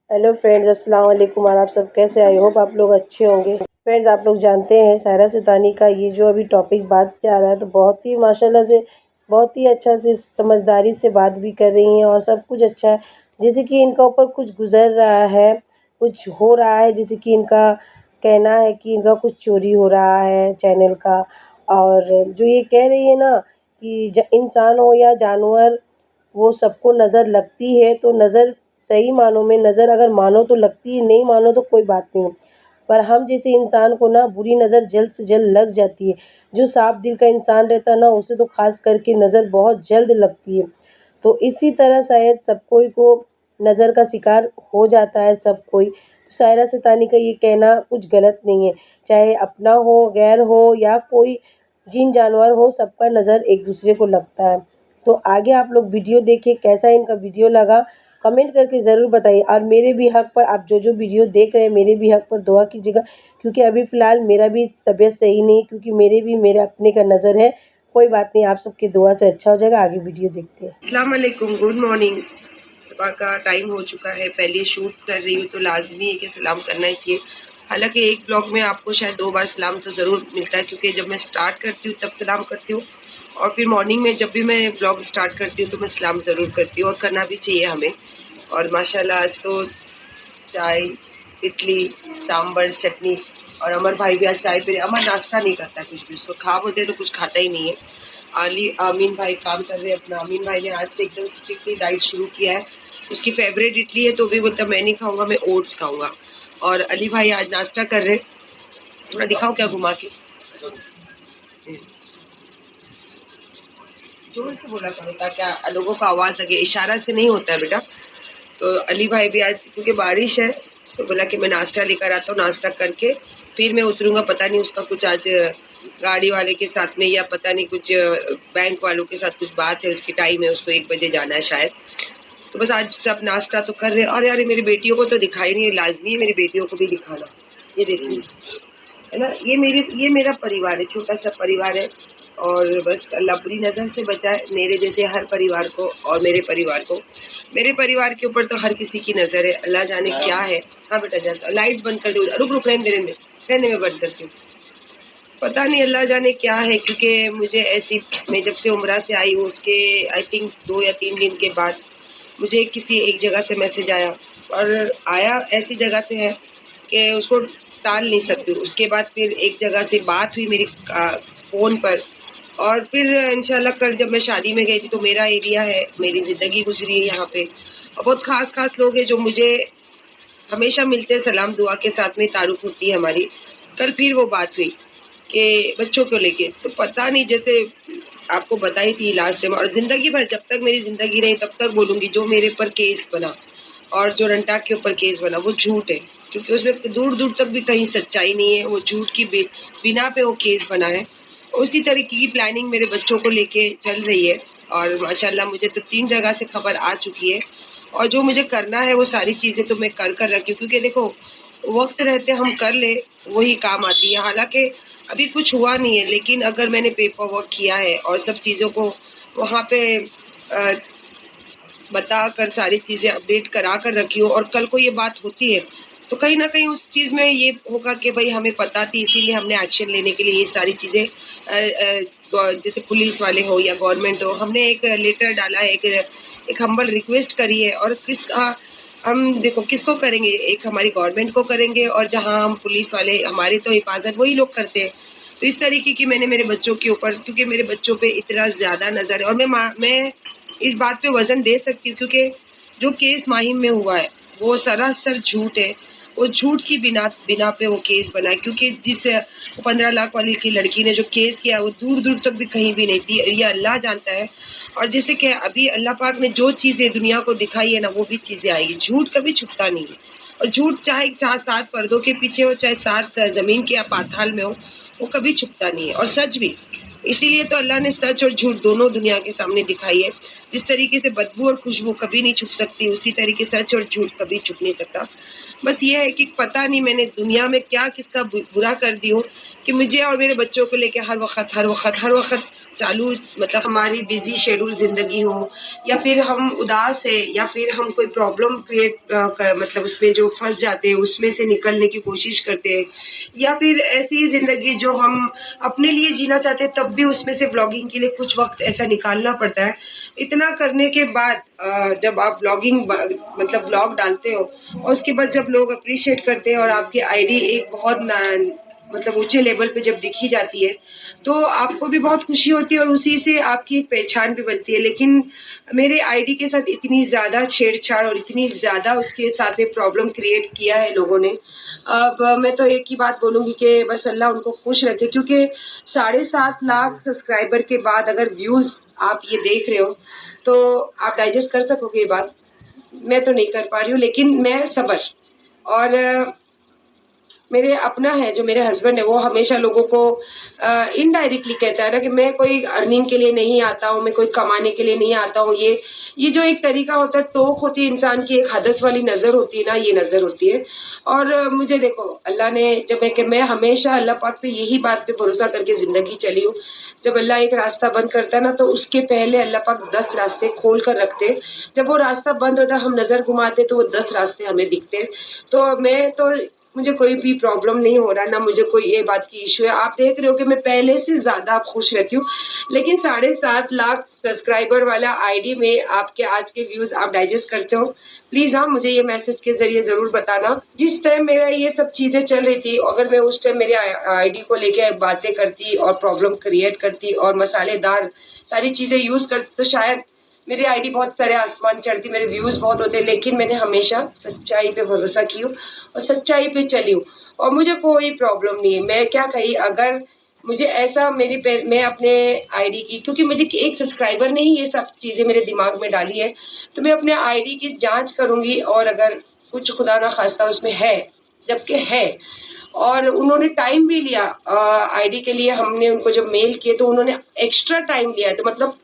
Hello friends, अस्सलाम वालेकुम। और आप सब कैसे? आई होप आप लोग अच्छे होंगे। फ्रेंड्स, आप लोग जानते हैं सायरा सितानी का ये जो अभी टॉपिक बात जा रहा है, तो बहुत ही माशाल्लाह से बहुत ही अच्छा से समझदारी से बात भी कर रही हैं और सब कुछ अच्छा है। जैसे कि इनका ऊपर कुछ गुजर रहा है, कुछ हो रहा है, जैसे कि इनका कहना है कि इनका कुछ चोरी हो रहा है चैनल का। और जो ये कह रही है ना कि इंसान हो या जानवर, वो सबको नज़र लगती है, तो नज़र सही मानों में नज़र अगर मानो तो लगती है, नहीं मानो तो कोई बात नहीं। पर हम जैसे इंसान को ना बुरी नज़र जल्द से जल्द लग जाती है। जो साफ दिल का इंसान रहता है ना, उसे तो ख़ास करके नज़र बहुत जल्द लगती है। तो इसी तरह शायद सब कोई को नज़र का शिकार हो जाता है सब कोई। तो सायरा सितानी का ये कहना कुछ गलत नहीं है, चाहे अपना हो, गैर हो या कोई जिन जानवर हो, सबका नज़र एक दूसरे को लगता है। तो आगे आप लोग वीडियो देखिए, कैसा इनका वीडियो लगा कमेंट करके ज़रूर बताइए। और मेरे भी हक़ पर आप जो वीडियो देख रहे हैं, मेरे भी हक़ पर दुआ कीजिएगा, क्योंकि अभी फ़िलहाल मेरा भी तबीयत सही नहीं है, क्योंकि मेरे अपने का नज़र है। कोई बात नहीं, आप सबकी दुआ से अच्छा हो जाएगा। आगे वीडियो देखते हैं। अस्सलाम वालेकुम, गुड मॉर्निंग। सुबह का टाइम हो चुका है, पहले शूट कर रही हूँ तो लाजमी है कि सलाम करना ही चाहिए। हालांकि एक ब्लॉग में आपको शायद 2 बार सलाम तो ज़रूर मिलता है, क्योंकि जब मैं स्टार्ट करती हूँ तब सलाम करती हूँ, और फिर मॉर्निंग में जब भी मैं ब्लॉग स्टार्ट करती हूँ तो मैं सलाम ज़रूर करती हूँ, और करना भी चाहिए हमें। और माशाल्लाह आज तो चाय, इडली, सांभर, चटनी, और अमर भाई भी आज चाय पी रहे। अमर नाश्ता नहीं करता कुछ भी, उसको ख्वाब होते तो कुछ खाता ही नहीं है। आमीन भाई काम कर रहे हैं अपना। आमीन भाई ने आज से एकदम स्ट्रिक्टली डाइट शुरू किया है। उसकी फेवरेट इडली है तो भी बोलता मैं नहीं खाऊंगा, मैं ओट्स खाऊंगा। और अली भाई आज नाश्ता कर रहे हैं, थोड़ा दिखाओ क्या घुमा के, जोर से बोला करो ताकि लोगों को आवाज़ लगे, इशारा से नहीं होता है बेटा। तो अली भाई भी आज क्योंकि बारिश है तो बोला कि मैं नाश्ता लेकर आता हूँ, नाश्ता करके फिर मैं उतरूंगा। पता नहीं उसका कुछ आज गाड़ी वाले के साथ में या पता नहीं कुछ बैंक वालों के साथ कुछ बात है, उसकी टाइम है, उसको 1 बजे जाना है शायद। तो बस आज सब नाश्ता तो कर रहे हैं। और यार मेरी बेटियों को तो दिखाई नहीं है, लाजमी है मेरी बेटियों को भी दिखाना। ये देखिए, है ना, ये मेरा परिवार है, छोटा सा परिवार है। और बस अल्लाह बुरी नज़र से बचाए मेरे जैसे हर परिवार को और मेरे परिवार को। मेरे परिवार के ऊपर तो हर किसी की नज़र है, अल्लाह जाने क्या है। हाँ बेटा, जैसा लाइट बंद कर दो, रुक रुक रहने में बंद करती हूँ। पता नहीं अल्लाह जाने क्या है, क्योंकि मुझे ऐसी, मैं जब से उम्रा से आई हूँ उसके आई थिंक 2 या 3 दिन के बाद मुझे किसी एक जगह से मैसेज आया, और आया ऐसी जगह से है कि उसको टाल नहीं सकती। उसके बाद फिर एक जगह से बात हुई मेरी फ़ोन पर, और फिर इंशाल्लाह कल जब मैं शादी में गई थी तो मेरा एरिया है, मेरी ज़िंदगी गुजरी है यहाँ पे, और बहुत ख़ास लोग हैं जो मुझे हमेशा मिलते हैं, सलाम दुआ के साथ में तारुफ होती है हमारी। कल फिर वो बात हुई कि बच्चों को लेके, तो पता नहीं, जैसे आपको बताई थी लास्ट टाइम, और ज़िंदगी भर जब तक मेरी ज़िंदगी रही तब तक बोलूँगी, जो मेरे पर केस बना और जो रंटाक के ऊपर केस बना वो झूठ है, क्योंकि उसमें दूर तक भी कहीं सच्चाई नहीं है। वो झूठ की बिना पे वो केस बना है। उसी तरीके की प्लानिंग मेरे बच्चों को लेके चल रही है, और माशाल्लाह मुझे तो 3 जगह से खबर आ चुकी है, और जो मुझे करना है वो सारी चीज़ें तो मैं कर रखी हूँ, क्योंकि देखो वक्त रहते हम कर ले वही काम आती है। हालांकि अभी कुछ हुआ नहीं है, लेकिन अगर मैंने पेपर वर्क किया है और सब चीज़ों को वहाँ पे बता कर सारी चीज़ें अपडेट करा कर रखी हो, और कल को ये बात होती है तो कहीं ना कहीं उस चीज़ में ये होगा कि भाई हमें पता थी, इसीलिए हमने एक्शन लेने के लिए ये सारी चीज़ें जैसे पुलिस वाले हो या गवर्नमेंट हो, हमने एक लेटर डाला है, एक हम्बल रिक्वेस्ट करी है। और हम देखो किसको करेंगे, एक हमारी गवर्नमेंट को करेंगे, और जहाँ हम पुलिस वाले हमारे तो हिफाजत वही लोग करते हैं। तो इस तरीके की मैंने मेरे बच्चों के ऊपर, क्योंकि मेरे बच्चों पे इतना ज़्यादा नज़र है, और मैं इस बात पे वज़न दे सकती हूँ, क्योंकि जो केस माहिम में हुआ है वो सरासर झूठ है। वो झूठ की बिना पे वो केस बना है, क्योंकि जिस 15 लाख वाली की लड़की ने जो केस किया वो दूर तक भी कहीं भी नहीं थी, ये अल्लाह जानता है। और जैसे कि अभी अल्लाह पाक ने जो चीज़ें दुनिया को दिखाई है ना, वो भी चीज़ें आएगी। झूठ कभी छुपता नहीं है, और झूठ चाहे 7 पर्दों के पीछे हो, चाहे 7 ज़मीन के पाताल में हो, वो कभी छुपता नहीं है। और सच भी, इसीलिए तो अल्लाह ने सच और झूठ दोनों दुनिया के सामने दिखाई है, जिस तरीके से बदबू और खुशबू कभी नहीं छुप सकती, उसी तरीके सच और झूठ कभी छुप नहीं सकता। बस ये है कि पता नहीं मैंने दुनिया में क्या किसका बुरा कर दी हूँ कि मुझे और मेरे बच्चों को लेके हर वक़्त चालू, मतलब हमारी बिज़ी शेड्यूल ज़िंदगी हो, या फिर हम उदास है, या फिर हम कोई प्रॉब्लम क्रिएट मतलब उसमें जो फँस जाते हैं, उसमें से निकलने की कोशिश करते हैं, या फिर ऐसी ज़िंदगी जो हम अपने लिए जीना चाहते हैं, तब भी उसमें से व्लॉगिंग के लिए कुछ वक़्त ऐसा निकालना पड़ता है। इतना करने के बाद जब आप मतलब व्लॉग डालते हो और उसके बाद जब लोग अप्रिशिएट करते हैं और आपकी आईडी एक बहुत मतलब ऊंचे लेवल पे जब दिखी जाती है, तो आपको भी बहुत खुशी होती है और उसी से आपकी एक पहचान भी बनती है। लेकिन मेरे आईडी के साथ इतनी ज़्यादा छेड़छाड़ और इतनी ज़्यादा उसके साथ में प्रॉब्लम क्रिएट किया है लोगों ने। अब मैं तो एक ही बात बोलूँगी कि बस अल्लाह उनको खुश रखे, क्योंकि 7.5 लाख सब्सक्राइबर के बाद अगर व्यूज़ आप ये देख रहे हो, तो आप डाइजेस्ट कर सकोगे ये बात? मैं तो नहीं कर पा रही हूँ, लेकिन मैं सब्र। और मेरे अपना है, जो मेरे हस्बैंड है, वो हमेशा लोगों को इनडायरेक्टली कहता है ना कि मैं कोई अर्निंग के लिए नहीं आता हूँ, मैं कोई कमाने के लिए नहीं आता हूँ। ये जो एक तरीका होता है, टोक होती है इंसान की, एक हदस वाली नज़र होती है ना, ये नज़र होती है। और मुझे देखो, अल्लाह ने जब मैं हमेशा अल्लाह पाक पे यही बात पे भरोसा करके ज़िंदगी चली हूँ। जब अल्लाह एक रास्ता बंद करता है ना, तो उसके पहले अल्लाह पाक 10 रास्ते खोल कर रखते हैं। जब वो रास्ता बंद होता है, हम नज़र घुमाते, तो वो 10 रास्ते हमें दिखते हैं। तो मुझे कोई भी प्रॉब्लम नहीं हो रहा, ना मुझे कोई ये बात की इश्यू है। आप देख रहे हो कि मैं पहले से ज़्यादा खुश रहती हूँ, लेकिन 7.5 लाख सब्सक्राइबर वाला आईडी में आपके आज के व्यूज़ आप डाइजेस्ट करते हो? प्लीज़ हाँ, मुझे ये मैसेज के ज़रिए ज़रूर बताना। जिस टाइम मेरा ये सब चीज़ें चल रही थी, अगर मैं उस टाइम मेरे आईडी को लेके बातें करती और प्रॉब्लम क्रिएट करती और मसालेदार सारी चीज़ें यूज़ करती, तो शायद मेरी आईडी बहुत सारे आसमान चढ़ती, मेरे व्यूज़ बहुत होते, लेकिन मैंने हमेशा सच्चाई पे भरोसा की हूँ और सच्चाई पे चली हूँ और मुझे कोई प्रॉब्लम नहीं है। मैं क्या कही, अगर मुझे ऐसा मैं अपने आईडी की, क्योंकि मुझे एक सब्सक्राइबर ने ही ये सब चीज़ें मेरे दिमाग में डाली है, तो मैं अपने आईडी की जाँच करूँगी और अगर कुछ खुदा ना खास्ता उसमें है, जबकि है, और उन्होंने टाइम भी लिया आईडी के लिए, हमने उनको जब मेल किए तो उन्होंने एक्स्ट्रा टाइम लिया है, तो मतलब